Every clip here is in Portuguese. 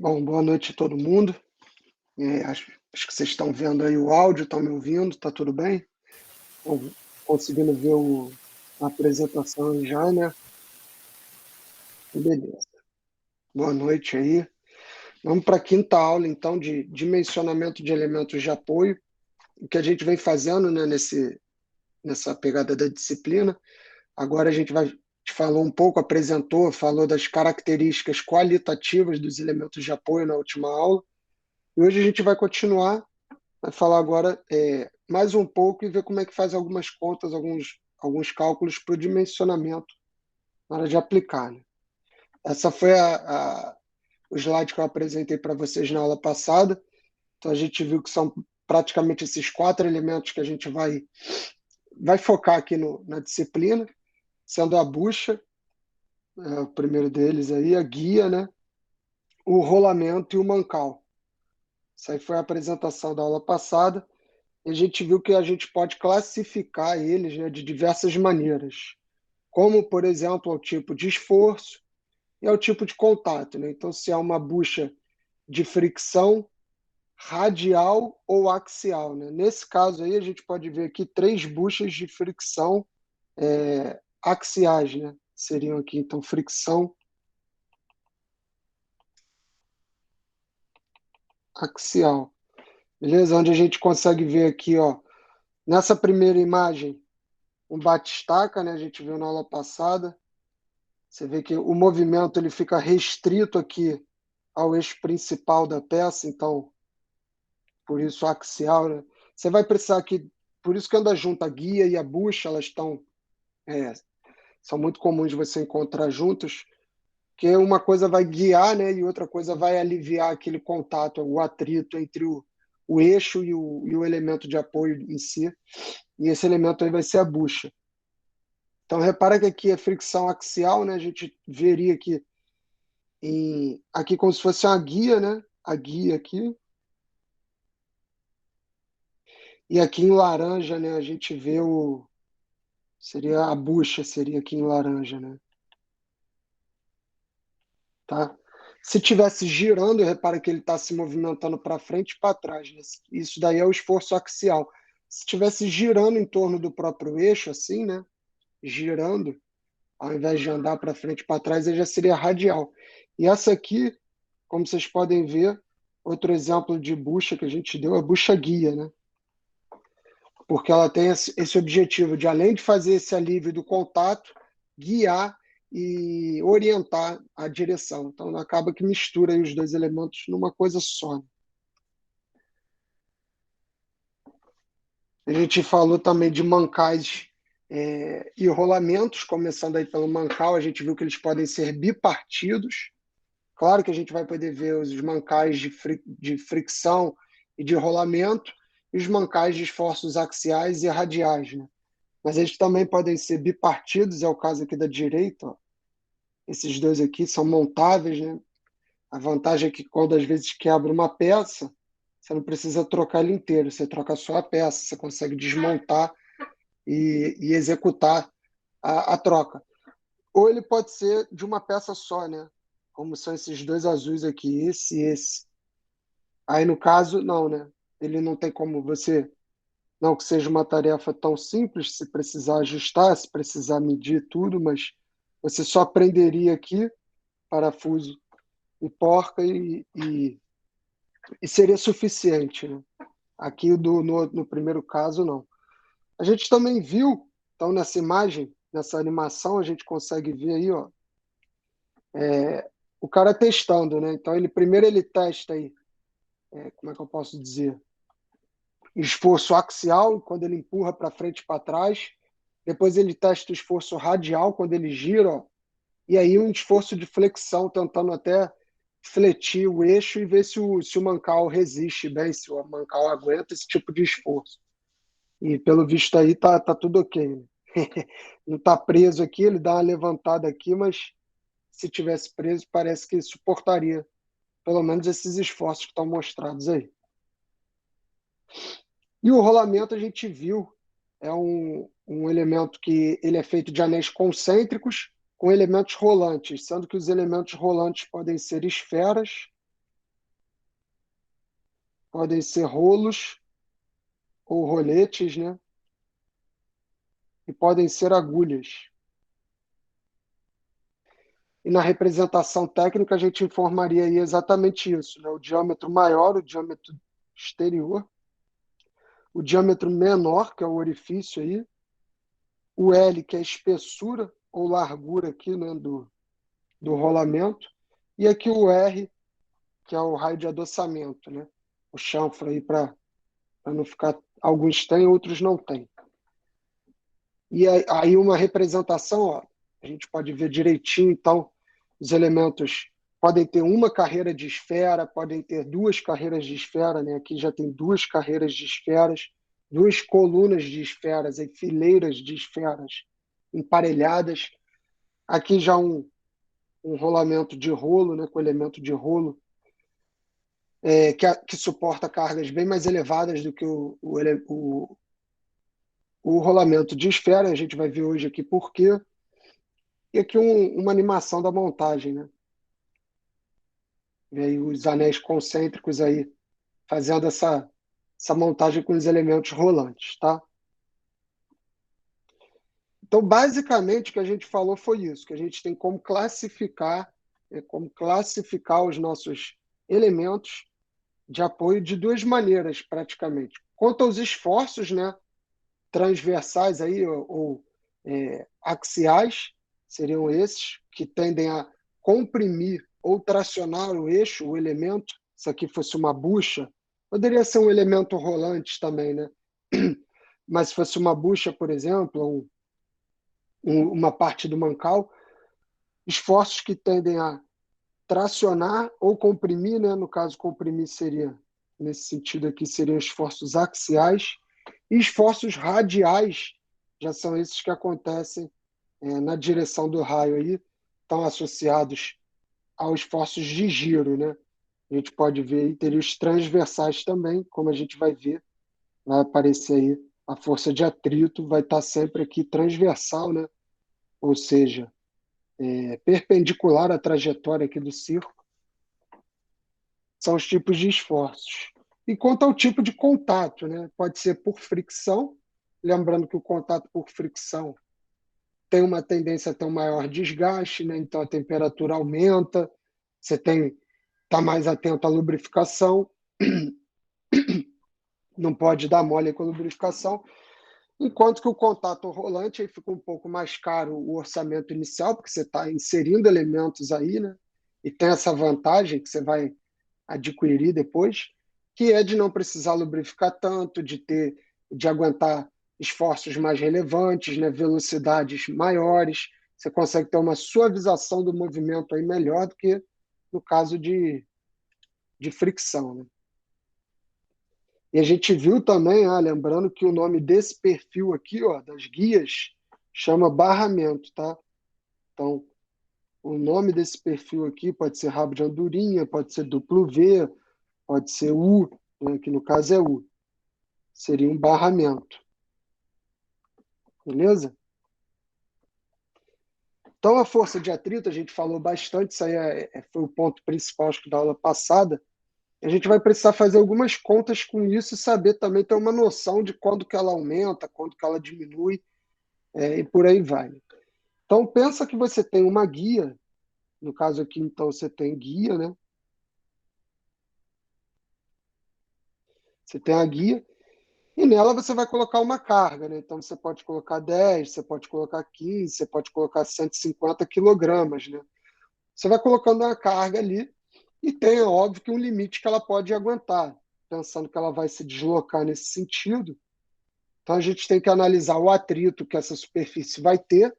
Bom, boa noite a todo mundo. Acho que vocês estão vendo aí o áudio, estão me ouvindo, tá tudo bem? Estão conseguindo ver a apresentação aí já, né? Beleza. Boa noite aí. Vamos para a quinta aula, então, de dimensionamento de elementos de apoio, o que a gente vem fazendo, né, nessa pegada da disciplina. Agora a gente vai te falou um pouco, falou das características qualitativas dos elementos de apoio na última aula. E hoje a gente vai continuar. Vai falar agora mais um pouco e ver como é que faz algumas contas, alguns cálculos para o dimensionamento na hora de aplicar, né? Essa foi o slide que eu apresentei para vocês na aula passada. Então a gente viu que são praticamente esses quatro elementos que a gente vai focar aqui na disciplina, sendo a bucha, o primeiro deles aí, a guia, né? O rolamento e o mancal. Essa aí foi a apresentação da aula passada. E a gente viu que a gente pode classificar eles, né, de diversas maneiras, como, por exemplo, ao tipo de esforço e ao tipo de contato, né? Então, se é uma bucha de fricção radial ou axial, né? Nesse caso aí, a gente pode ver aqui três buchas de fricção axiais, né? Seriam aqui, então, fricção axial. Beleza? Onde a gente consegue ver aqui, ó, nessa primeira imagem, um batistaca, né? A gente viu na aula passada. Você vê que o movimento ele fica restrito aqui ao eixo principal da peça, então, por isso axial, né? Você vai precisar aqui, por isso que anda junto a guia e a bucha, elas é, são muito comuns de você encontrar juntos, que uma coisa vai guiar, né, e outra coisa vai aliviar aquele contato, o atrito entre o eixo e o elemento de apoio em si, e esse elemento aí vai ser a bucha. Então, repara que aqui é fricção axial, né? A gente veria aqui como se fosse uma guia, né? A guia aqui. E aqui em laranja, né? A gente vê seria a bucha, seria aqui em laranja, né? Tá? Se tivesse girando, repara que ele está se movimentando para frente e para trás, né? Isso daí é o esforço axial. Se estivesse girando em torno do próprio eixo, assim, né? Girando, ao invés de andar para frente e para trás, ele já seria radial. E essa aqui, como vocês podem ver, outro exemplo de bucha que a gente deu é bucha guia, né? Porque ela tem esse objetivo de, além de fazer esse alívio do contato, guiar e orientar a direção. Então, acaba que mistura aí os dois elementos numa coisa só, né? A gente falou também de mancais e rolamentos, começando aí pelo mancal, a gente viu que eles podem ser bipartidos. Claro que a gente vai poder ver os mancais de fricção e de rolamento e os mancais de esforços axiais e radiais, né? Mas eles também podem ser bipartidos, é o caso aqui da direita, ó. Esses dois aqui são montáveis, né? A vantagem é que quando às vezes quebra uma peça, você não precisa trocar ele inteiro, você troca só a peça, você consegue desmontar e executar a troca. Ou ele pode ser de uma peça só, né? Como são esses dois azuis aqui, esse e esse. Aí no caso, não, né? Ele não tem como você. Não que seja uma tarefa tão simples, se precisar ajustar, se precisar medir tudo, mas você só prenderia aqui, parafuso e porca, e seria suficiente, né? Aqui no primeiro caso, não. A gente também viu, então, nessa imagem, nessa animação, a gente consegue ver aí, ó, o cara testando, né? Então, primeiro ele testa aí, como é que eu posso dizer? Esforço axial, quando ele empurra para frente e para trás. Depois ele testa o esforço radial, quando ele gira, ó, e aí um esforço de flexão, tentando até fletir o eixo e ver se o mancal resiste bem, se o mancal aguenta esse tipo de esforço. E pelo visto aí tá tudo ok, né? Não está preso aqui, ele dá uma levantada aqui, mas se tivesse preso, parece que suportaria pelo menos esses esforços que estão mostrados aí. E o rolamento a gente viu, é um elemento que ele é feito de anéis concêntricos com elementos rolantes, sendo que os elementos rolantes podem ser esferas podem ser rolos ou roletes, né? E podem ser agulhas. E na representação técnica a gente informaria aí exatamente isso, né? O diâmetro maior, o diâmetro exterior, o diâmetro menor, que é o orifício aí, o L, que é a espessura ou largura aqui, né, do rolamento, e aqui o R, que é o raio de adoçamento, né? O chanfro aí para não ficar. Alguns têm, outros não têm. E aí uma representação, ó, a gente pode ver direitinho, então, os elementos podem ter uma carreira de esfera, podem ter duas carreiras de esfera, né? Aqui já tem duas carreiras de esferas, duas colunas de esferas, aí fileiras de esferas emparelhadas. Aqui já um rolamento de rolo, né, com elemento de rolo, que suporta cargas bem mais elevadas do que o rolamento de esfera. A gente vai ver hoje aqui por quê. E aqui uma animação da montagem, né? E aí os anéis concêntricos aí fazendo essa montagem com os elementos rolantes, tá? Então, basicamente, o que a gente falou foi isso, que a gente tem como classificar os nossos elementos de apoio de duas maneiras, praticamente. Quanto aos esforços, né, transversais aí, ou axiais, seriam esses, que tendem a comprimir ou tracionar o eixo, o elemento. Se aqui fosse uma bucha, poderia ser um elemento rolante também, né? Mas se fosse uma bucha, por exemplo, ou uma parte do mancal, esforços que tendem a tracionar ou comprimir, né? No caso, comprimir seria, nesse sentido aqui, seriam esforços axiais, e esforços radiais já são esses que acontecem na direção do raio aí, estão associados aos esforços de giro, né? A gente pode ver aí, teria os transversais também, como a gente vai ver, vai aparecer aí a força de atrito, vai estar sempre aqui transversal, né? Ou seja, perpendicular à trajetória aqui do circo, são os tipos de esforços. E quanto ao tipo de contato, né? Pode ser por fricção, lembrando que o contato por fricção tem uma tendência a ter um maior desgaste, né? Então a temperatura aumenta, você tem tá mais atento à lubrificação, não pode dar mole com a lubrificação, enquanto que o contato rolante aí fica um pouco mais caro o orçamento inicial, porque você está inserindo elementos aí, né? E tem essa vantagem que você vai adquirir depois, que é de não precisar lubrificar tanto, de aguentar esforços mais relevantes, né, velocidades maiores, você consegue ter uma suavização do movimento aí melhor do que no caso de fricção, né? E a gente viu também, lembrando que o nome desse perfil aqui, ó, das guias, chama barramento, tá? Então, o nome desse perfil aqui pode ser rabo de andorinha, pode ser duplo V, pode ser U, né, que no caso é U. Seria um barramento. Beleza? Então, a força de atrito, a gente falou bastante, isso aí foi o ponto principal, acho que da aula passada. A gente vai precisar fazer algumas contas com isso e saber também ter uma noção de quando que ela aumenta, quando que ela diminui, e por aí vai. Então, pensa que você tem uma guia, no caso aqui, então, você tem guia, né? Você tem a guia, e nela você vai colocar uma carga, né? Então, você pode colocar 10, você pode colocar 15, você pode colocar 150 quilogramas, né? Você vai colocando uma carga ali e tem, é óbvio, que um limite que ela pode aguentar, pensando que ela vai se deslocar nesse sentido. Então, a gente tem que analisar o atrito que essa superfície vai ter,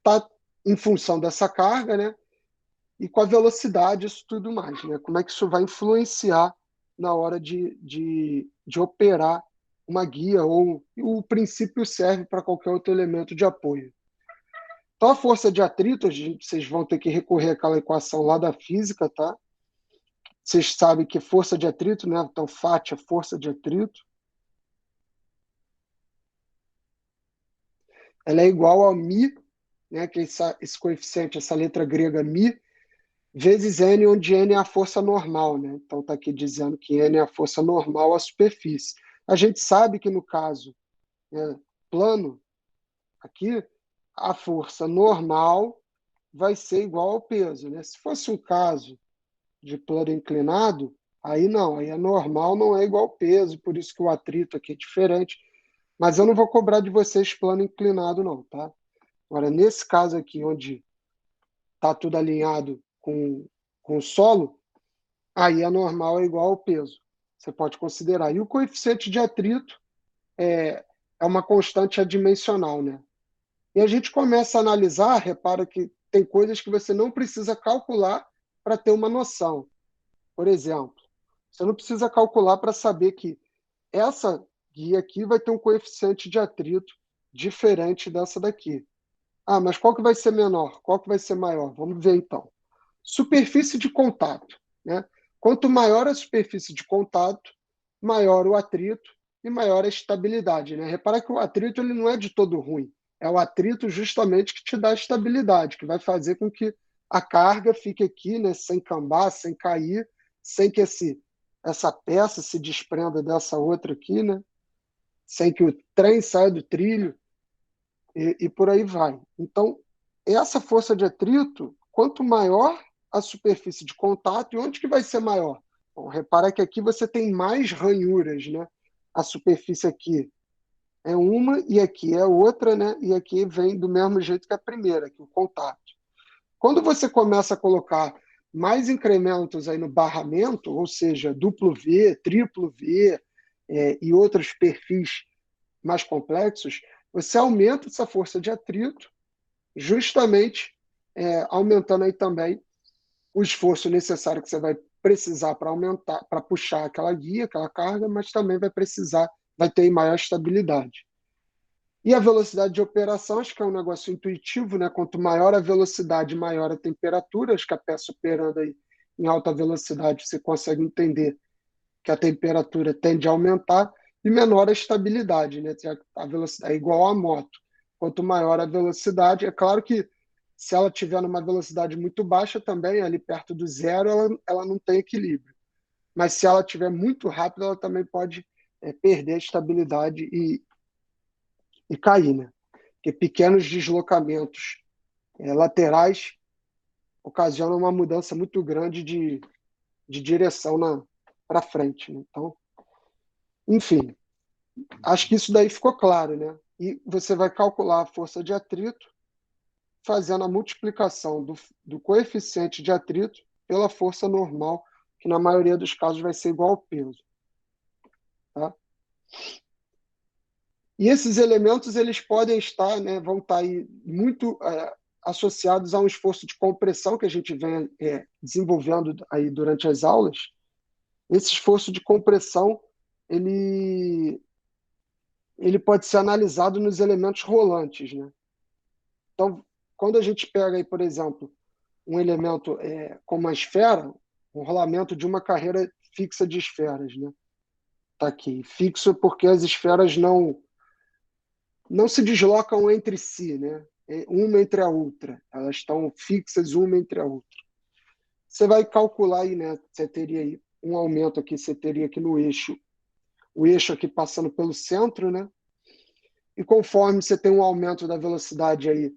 tá em função dessa carga, né? E com a velocidade, isso tudo mais, né? Como é que isso vai influenciar na hora de operar uma guia, ou o princípio serve para qualquer outro elemento de apoio. Então, a força de atrito, vocês vão ter que recorrer àquela equação lá da física, tá? Vocês sabem que força de atrito, né? Então, FAT é força de atrito. Ela é igual ao μ, né? Que é esse coeficiente, essa letra grega μ, vezes N, onde N é a força normal, né? Então está aqui dizendo que N é a força normal à superfície. A gente sabe que no caso, né, plano, aqui, a força normal vai ser igual ao peso, né? Se fosse um caso de plano inclinado, aí não, aí a normal não é igual ao peso, por isso que o atrito aqui é diferente. Mas eu não vou cobrar de vocês plano inclinado, não, tá? Agora, nesse caso aqui, onde está tudo alinhado com o solo, aí a normal é igual ao peso. Você pode considerar. E o coeficiente de atrito é uma constante adimensional, né? E a gente começa a analisar, repara que tem coisas que você não precisa calcular para ter uma noção. Por exemplo, você não precisa calcular para saber que essa guia aqui vai ter um coeficiente de atrito diferente dessa daqui. Ah, mas qual que vai ser menor? Qual que vai ser maior? Vamos ver então. Superfície de contato, né? Quanto maior a superfície de contato, maior o atrito e maior a estabilidade, né? Repara que o atrito ele não é de todo ruim. É o atrito justamente que te dá estabilidade, que vai fazer com que a carga fique aqui, né, sem cambar, sem cair, sem que essa peça se desprenda dessa outra aqui, né? Sem que o trem saia do trilho e por aí vai. Então, essa força de atrito, quanto maior a superfície de contato, e onde que vai ser maior? Bom, repara que aqui você tem mais ranhuras, né? A superfície aqui é uma e aqui é outra, né? E aqui vem do mesmo jeito que a primeira, que o contato. Quando você começa a colocar mais incrementos aí no barramento, ou seja, duplo V, triplo V, e outros perfis mais complexos, você aumenta essa força de atrito, justamente aumentando aí também o esforço necessário que você vai precisar para aumentar, para puxar aquela guia, aquela carga, mas também vai ter maior estabilidade. E a velocidade de operação, acho que é um negócio intuitivo, né? Quanto maior a velocidade, maior a temperatura. Acho que a peça operando aí em alta velocidade, você consegue entender que a temperatura tende a aumentar e menor a estabilidade, né? A velocidade é igual à moto. Quanto maior a velocidade, é claro que se ela tiver numa velocidade muito baixa também, ali perto do zero, ela não tem equilíbrio. Mas se ela estiver muito rápida, ela também pode perder a estabilidade e cair, né? Porque pequenos deslocamentos laterais ocasionam uma mudança muito grande de direção para frente, né? Então, enfim, acho que isso daí ficou claro, né? E você vai calcular a força de atrito fazendo a multiplicação do coeficiente de atrito pela força normal, que na maioria dos casos vai ser igual ao peso. Tá? E esses elementos eles podem estar, né, vão estar aí muito associados a um esforço de compressão que a gente vem desenvolvendo aí durante as aulas. Esse esforço de compressão ele pode ser analisado nos elementos rolantes, né? Então, quando a gente pega aí, por exemplo, um elemento como a esfera, um rolamento de uma carreira fixa de esferas, né? Tá aqui, fixo porque as esferas não se deslocam entre si, né? Uma entre a outra, elas estão fixas uma entre a outra. Você vai calcular aí, né? Você teria aí um aumento aqui, você teria aqui no eixo, o eixo aqui passando pelo centro, né? E conforme você tem um aumento da velocidade aí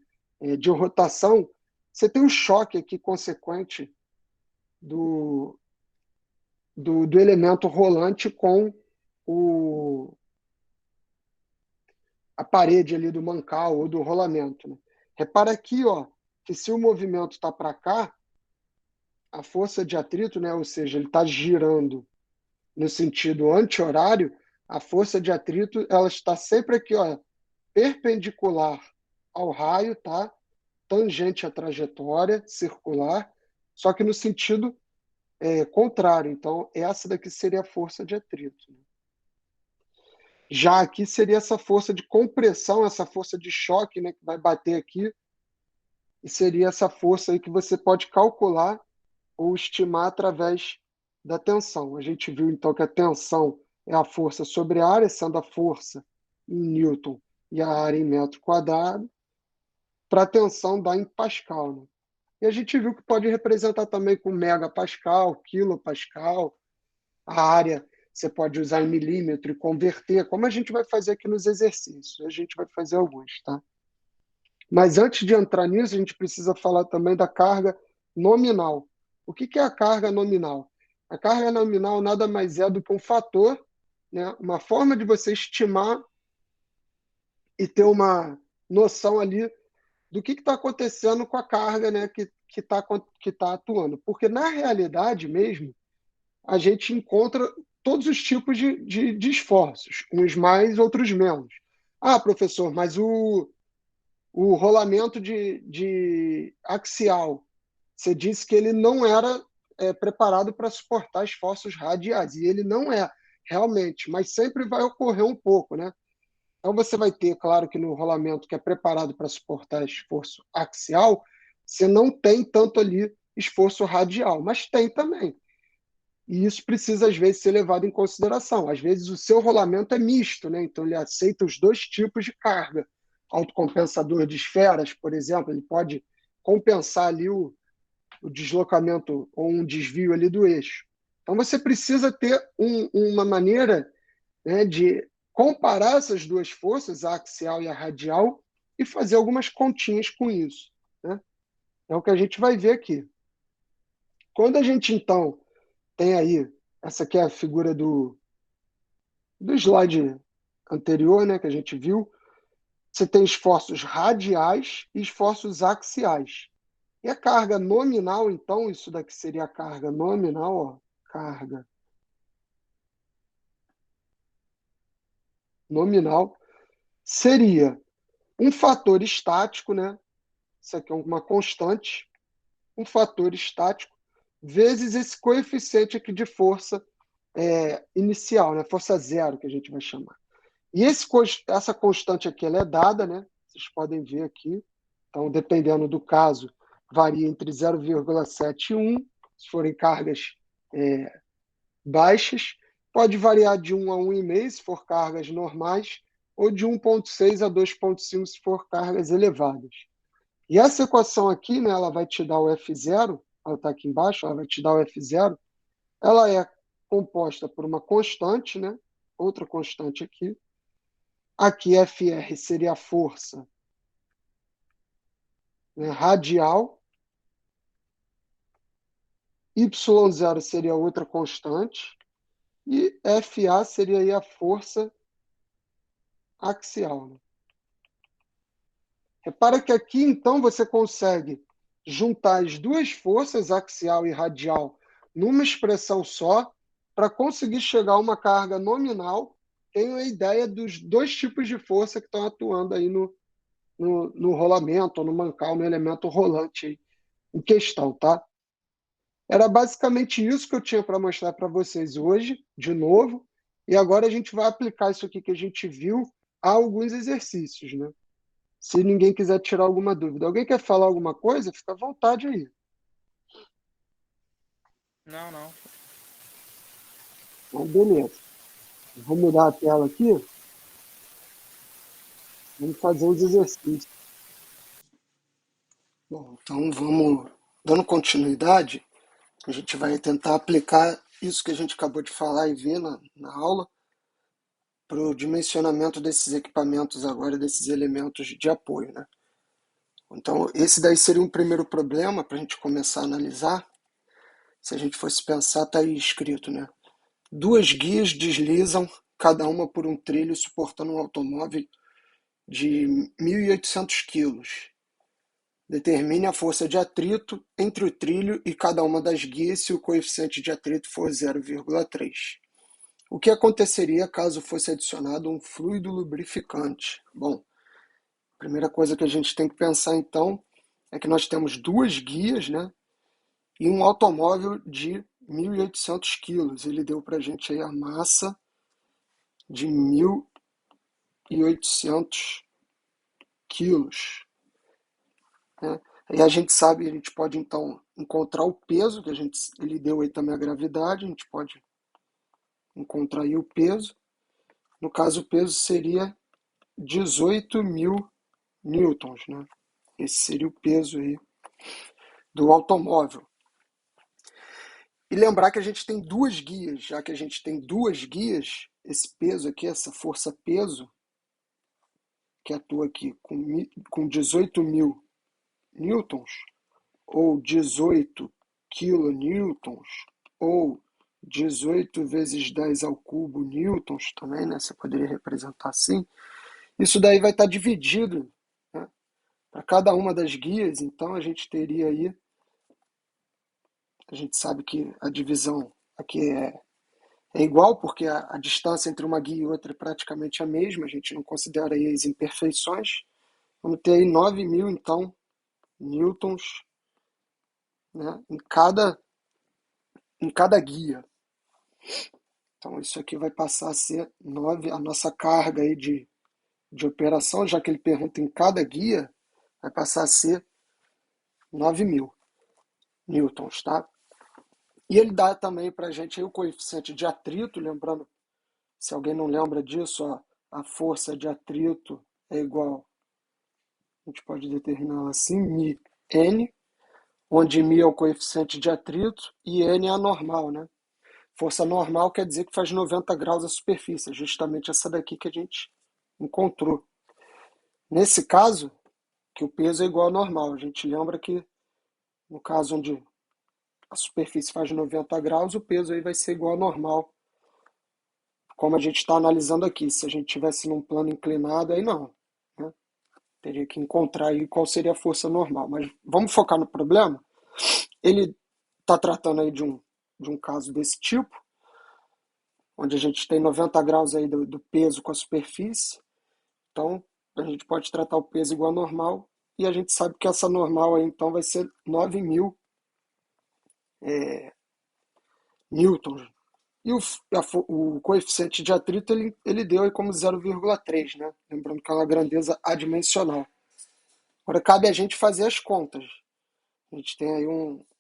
de rotação, você tem um choque aqui consequente do, do elemento rolante com a parede ali do mancal ou do rolamento. Né? Repara aqui, ó, que se o movimento está para cá, a força de atrito, né, ou seja, ele está girando no sentido anti-horário, a força de atrito ela está sempre aqui, ó, perpendicular ao raio, tá? Tangente à trajetória circular, só que no sentido contrário. Então, essa daqui seria a força de atrito. Já aqui seria essa força de compressão, essa força de choque, né, que vai bater aqui, e seria essa força aí que você pode calcular ou estimar através da tensão. A gente viu então que a tensão é a força sobre a área, sendo a força em Newton e a área em metro quadrado, para a tensão dar em Pascal. Né? E a gente viu que pode representar também com megapascal, quilopascal, a área você pode usar em milímetro e converter, como a gente vai fazer aqui nos exercícios. A gente vai fazer alguns, tá? Mas antes de entrar nisso, a gente precisa falar também da carga nominal. O que é a carga nominal? A carga nominal nada mais é do que um fator, né? Uma forma de você estimar e ter uma noção ali do que está acontecendo com a carga, né, que tá atuando. Porque, na realidade mesmo, a gente encontra todos os tipos de esforços, uns mais, outros menos. Ah, professor, mas o rolamento de axial, você disse que ele não era preparado para suportar esforços radiais, e ele não é, realmente, mas sempre vai ocorrer um pouco, né? Então você vai ter, claro que no rolamento que é preparado para suportar esforço axial, você não tem tanto ali esforço radial, mas tem também. E isso precisa, às vezes, ser levado em consideração. Às vezes, o seu rolamento é misto, né? Então, ele aceita os dois tipos de carga. Autocompensador de esferas, por exemplo, ele pode compensar ali o deslocamento ou um desvio ali do eixo. Então, você precisa ter uma maneira, né, de comparar essas duas forças, a axial e a radial, e fazer algumas continhas com isso, né? É o que a gente vai ver aqui. Quando a gente, então, tem aí, essa aqui é a figura do slide anterior, né, que a gente viu, você tem esforços radiais e esforços axiais. E a carga nominal, então, isso daqui seria a carga nominal, ó, carga nominal, seria um fator estático, né? Isso aqui é uma constante, um fator estático, vezes esse coeficiente aqui de força inicial, né? Força zero, que a gente vai chamar. E essa constante aqui ela é dada, né? Vocês podem ver aqui. Então, dependendo do caso, varia entre 0,7 e 1, se forem cargas baixas. Pode variar de 1 a 1,5 se for cargas normais, ou de 1,6 a 2,5 se for cargas elevadas. E essa equação aqui, né, ela vai te dar o F0, ela está aqui embaixo, ela vai te dar o F0, ela é composta por uma constante, né, outra constante aqui. Aqui, Fr seria a força, né, radial, Y0 seria outra constante, e Fa seria aí a força axial. Né? Repara que aqui, então, você consegue juntar as duas forças, axial e radial, numa expressão só, para conseguir chegar a uma carga nominal. Tenho a ideia dos dois tipos de força que estão atuando aí no rolamento, ou no mancal, no elemento rolante em questão, tá? Era basicamente isso que eu tinha para mostrar para vocês hoje, de novo, e agora a gente vai aplicar isso aqui que a gente viu a alguns exercícios, né? Se ninguém quiser tirar alguma dúvida. Alguém quer falar alguma coisa? Fica à vontade aí. Não, não. Então, beleza. Vou mudar a tela aqui. Vamos fazer os exercícios. Bom, então vamos dando continuidade. A gente vai tentar aplicar isso que a gente acabou de falar e ver na aula para o dimensionamento desses equipamentos agora, desses elementos de apoio, né? Então, esse daí seria um primeiro problema para a gente começar a analisar. Se a gente fosse pensar, está aí escrito, né? Duas guias deslizam, cada uma por um trilho, suportando um automóvel de 1.800 quilos. Determine a força de atrito entre o trilho e cada uma das guias se o coeficiente de atrito for 0,3. O que aconteceria caso fosse adicionado um fluido lubrificante? Bom, a primeira coisa que a gente tem que pensar então é que nós temos duas guias, né? E um automóvel de 1.800 quilos. Ele deu para a gente aí a massa de 1.800 quilos. Né? E a gente sabe, a gente pode então encontrar o peso, ele deu aí também a gravidade, a gente pode encontrar aí o peso. No caso, o peso seria 18.000 newtons, né? Esse seria o peso aí do automóvel. E lembrar que a gente tem duas guias, já que a gente tem duas guias, esse peso aqui, essa força-peso, que atua aqui com 18 mil newtons, ou 18 kilonewtons, ou 18 vezes 10 ao cubo newtons também, né? Você poderia representar assim. Isso daí vai estar dividido, né, para cada uma das guias, então a gente teria aí, a gente sabe que a divisão aqui é igual, porque a distância entre uma guia e outra é praticamente a mesma, a gente não considera aí as imperfeições. Vamos ter aí 9.000, então, newtons, né, em cada guia. Então, isso aqui vai passar a ser 9, a nossa carga aí de operação, já que ele pergunta em cada guia, vai passar a ser 9.000 newtons, tá? E ele dá também para a gente aí o coeficiente de atrito, lembrando, se alguém não lembra disso, ó, a força de atrito é igual, a gente pode determinar assim, μn, onde μ é o coeficiente de atrito e n é a normal, né? Força normal quer dizer que faz 90 graus a superfície, é justamente essa daqui que a gente encontrou. Nesse caso, que o peso é igual ao normal, a gente lembra que no caso onde a superfície faz 90 graus, o peso aí vai ser igual ao normal, como a gente está analisando aqui. Se a gente tivesse num plano inclinado, aí não, né? Teria que encontrar aí qual seria a força normal. Mas vamos focar no problema. Ele está tratando aí de um caso desse tipo, onde a gente tem 90 graus aí do peso com a superfície. Então, a gente pode tratar o peso igual ao normal, e a gente sabe que essa normal aí, então, vai ser 9.000 newtons. E o coeficiente de atrito ele deu aí como 0,3, né? Lembrando que é uma grandeza adimensional. Agora cabe a gente fazer as contas. A gente tem aí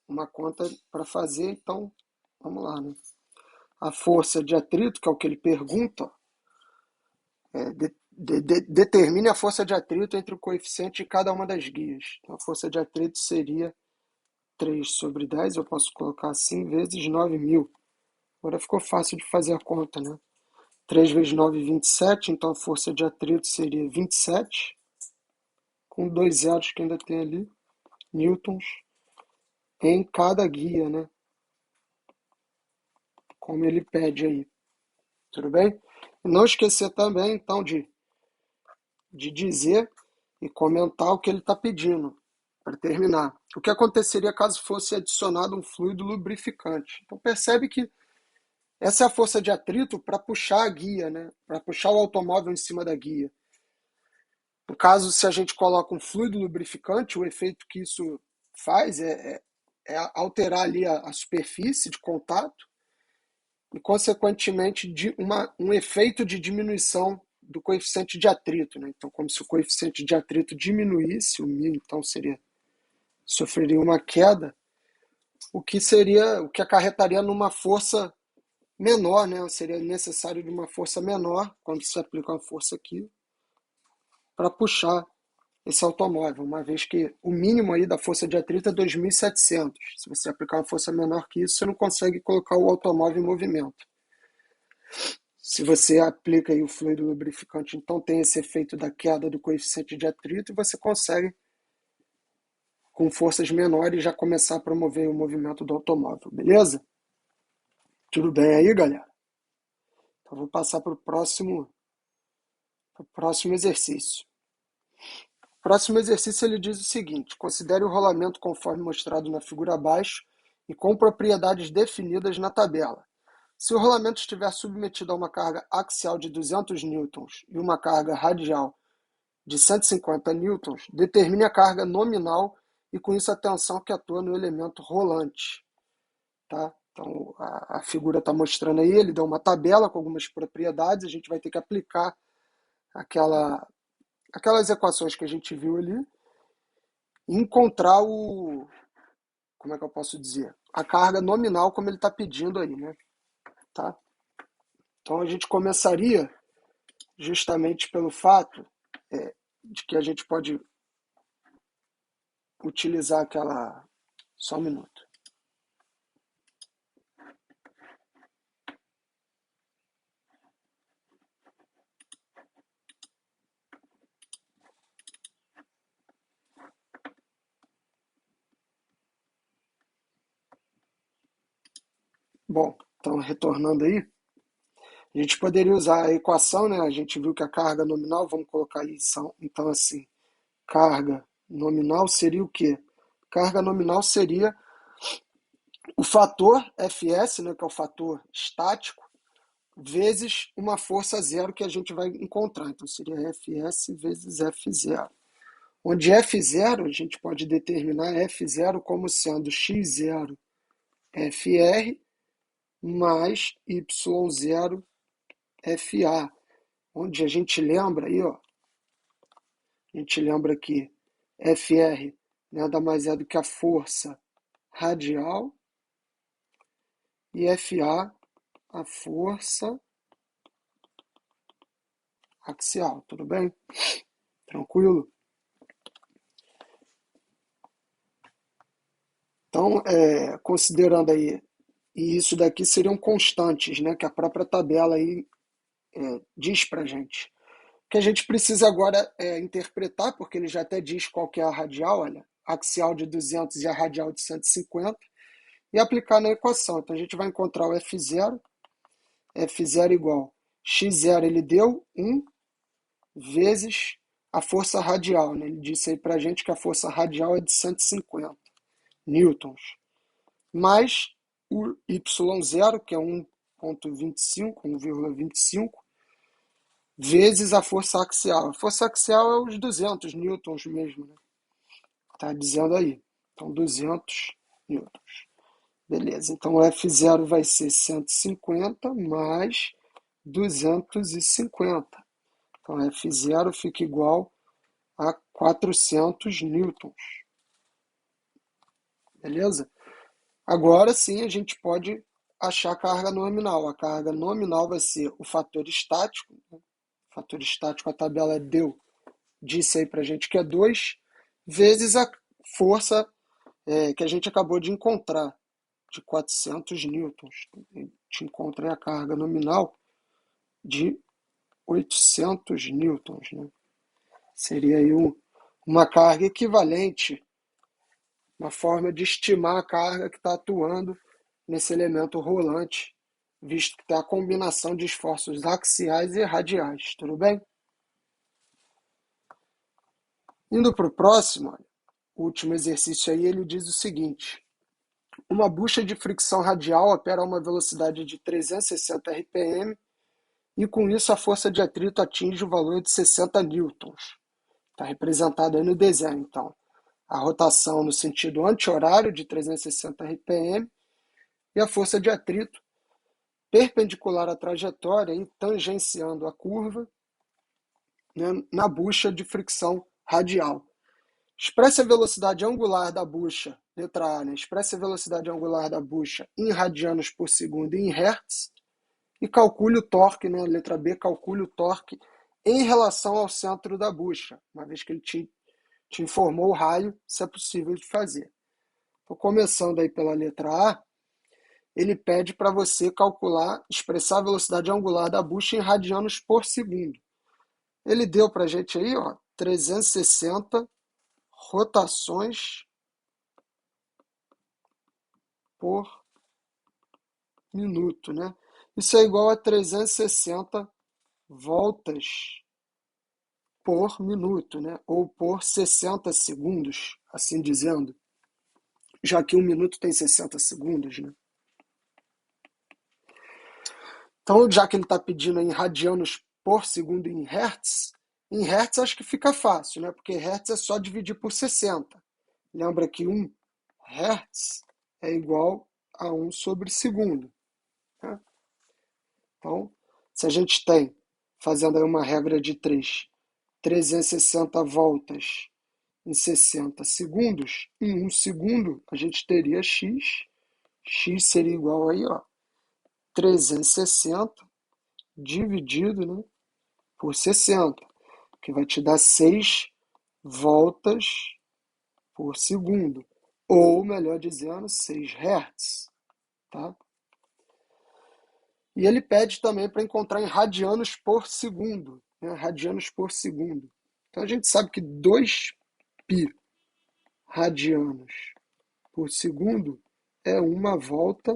uma conta para fazer, então vamos lá, né? A força de atrito, que é o que ele pergunta, determine a força de atrito entre o coeficiente de cada uma das guias. Então, a força de atrito seria 3 sobre 10, eu posso colocar assim, vezes 9.000. Agora ficou fácil de fazer a conta, né? 3 vezes 9, 27, então a força de atrito seria 27, com dois zeros que ainda tem ali, newtons, em cada guia, né? Como ele pede aí. Tudo bem? E não esquecer também, então, de dizer e comentar o que ele está pedindo, para terminar. O que aconteceria caso fosse adicionado um fluido lubrificante? Então percebe que essa é a força de atrito para puxar a guia, né? Para puxar o automóvel em cima da guia. No caso, se a gente coloca um fluido lubrificante, o efeito que isso faz é alterar ali a superfície de contato e, consequentemente, um efeito de diminuição do coeficiente de atrito, né? Então, como se o coeficiente de atrito diminuísse, o μ, então, sofreria uma queda, o que acarretaria numa força menor, né? Seria necessário de uma força menor, quando se aplica uma força aqui, para puxar esse automóvel, uma vez que o mínimo aí da força de atrito é 2.700. Se você aplicar uma força menor que isso, você não consegue colocar o automóvel em movimento. Se você aplica aí o fluido lubrificante, então tem esse efeito da queda do coeficiente de atrito e você consegue, com forças menores, já começar a promover o movimento do automóvel, beleza? Tudo bem aí, galera? Então vou passar para o próximo exercício. O próximo exercício ele diz o seguinte: considere o rolamento conforme mostrado na figura abaixo e com propriedades definidas na tabela. Se o rolamento estiver submetido a uma carga axial de 200 newtons e uma carga radial de 150 newtons, determine a carga nominal e com isso a tensão que atua no elemento rolante. Tá? Então a figura está mostrando aí, ele deu uma tabela com algumas propriedades, a gente vai ter que aplicar aquelas equações que a gente viu ali e encontrar como é que eu posso dizer? A carga nominal como ele está pedindo aí, né? Tá? Então a gente começaria justamente pelo fato de que a gente pode utilizar Só um minuto. Bom, então retornando aí, a gente poderia usar a equação, né? A gente viu que a carga nominal, vamos colocar aí, então assim, carga nominal seria o quê? Carga nominal seria o fator Fs, né, que é o fator estático, vezes uma força zero que a gente vai encontrar. Então seria Fs vezes F0. Onde F0 a gente pode determinar F0 como sendo x0 Fr mais y0 Fa, onde a gente lembra aí, ó, a gente lembra que Fr nada mais é do que a força radial e Fa a força axial, tudo bem? Tranquilo? Então, considerando aí, e isso daqui seriam constantes, né, que a própria tabela aí diz para gente. O que a gente precisa agora é interpretar, porque ele já até diz qual que é a radial, olha, a axial de 200 e a radial de 150, e aplicar na equação. Então, a gente vai encontrar o F0 igual x0, ele deu 1 vezes a força radial, né? Ele disse aí para a gente que a força radial é de 150 newtons, mais o y0, que é 1,25, vezes a força axial. A força axial é os 200 newtons mesmo, né? Tá dizendo aí. Então, 200 newtons. Beleza, então o F0 vai ser 150 mais 250. Então, F0 fica igual a 400 newtons. Beleza? Agora sim a gente pode achar a carga nominal. A carga nominal vai ser o fator estático. O fator estático, a tabela disse aí pra gente que é 2, vezes a força que a gente acabou de encontrar, de 400 newtons. A gente encontra a carga nominal de 800 newtons, né? Seria aí uma carga equivalente, uma forma de estimar a carga que está atuando nesse elemento rolante, visto que tem a combinação de esforços axiais e radiais, tudo bem? Indo para o próximo, o último exercício aí, ele diz o seguinte: uma bucha de fricção radial opera a uma velocidade de 360 RPM e com isso a força de atrito atinge o valor de 60 newtons. Está representado aí no desenho, então. A rotação no sentido anti-horário de 360 RPM e a força de atrito perpendicular à trajetória e tangenciando a curva, né, na bucha de fricção radial. Expresse a velocidade angular da bucha, letra A, né? Expresse a velocidade angular da bucha em radianos por segundo e em hertz e calcule o torque, né? Letra B, calcule o torque em relação ao centro da bucha, uma vez que ele te informou o raio, se é possível de fazer. Então, começando aí pela letra A, ele pede para você calcular, expressar a velocidade angular da bucha em radianos por segundo. Ele deu para a gente aí, ó, 360 rotações por minuto, né? Isso é igual a 360 voltas por minuto, né? Ou por 60 segundos, assim dizendo, já que um minuto tem 60 segundos, né? Então, já que ele está pedindo em radianos por segundo em hertz acho que fica fácil, né? Porque hertz é só dividir por 60. Lembra que 1 hertz é igual a 1 sobre segundo, né? Então, se a gente tem, fazendo aí uma regra de 360 voltas em 60 segundos, em 1 segundo a gente teria x seria igual aí, ó, 360 dividido, né, por 60, que vai te dar 6 voltas por segundo, ou melhor dizendo, 6 Hz, tá? E ele pede também para encontrar em radianos por segundo, né? Radianos por segundo. Então a gente sabe que 2π radianos por segundo é uma volta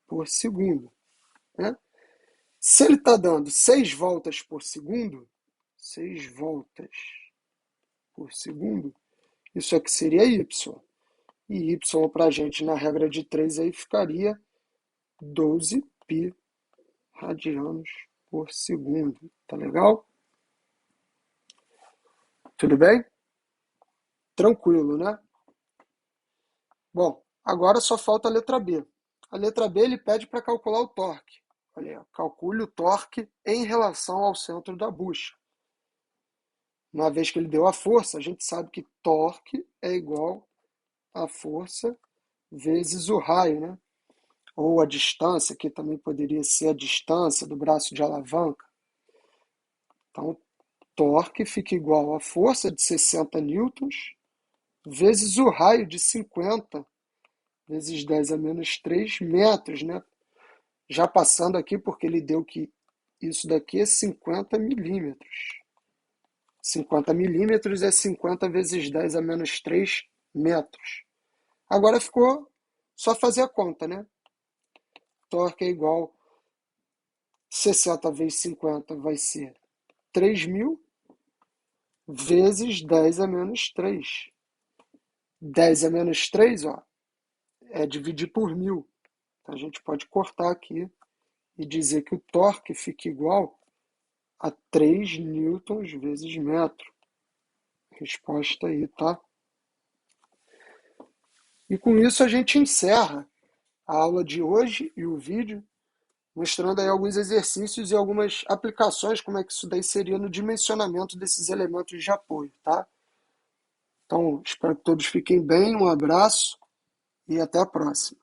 por segundo, né? Se ele está dando 6 voltas por segundo, 6 voltas por segundo, isso aqui seria y. E y para a gente, na regra de 3, aí ficaria 12π radianos por segundo. Tá legal? Tudo bem? Tranquilo, né? Bom, agora só falta a letra B. A letra B ele pede para calcular o torque. Olha, calcule o torque em relação ao centro da bucha. Uma vez que ele deu a força, a gente sabe que torque é igual a força vezes o raio, né? Ou a distância, que também poderia ser a distância do braço de alavanca. Então, torque fica igual a força de 60 newtons vezes o raio de 50 vezes 10 a menos 3 metros, né? Já passando aqui, porque ele deu que isso daqui é 50 milímetros. 50 milímetros é 50 vezes 10 a menos 3 metros. Agora ficou só fazer a conta, né? Torque é igual 60 vezes 50 vai ser 3.000 vezes 10 a menos 3. 10 a menos 3, ó, é dividir por 1.000. Então, a gente pode cortar aqui e dizer que o torque fica igual a 3 newtons vezes metro. Resposta aí, tá? E com isso a gente encerra a aula de hoje e o vídeo, mostrando aí alguns exercícios e algumas aplicações, como é que isso daí seria no dimensionamento desses elementos de apoio, tá? Então, espero que todos fiquem bem, um abraço e até a próxima.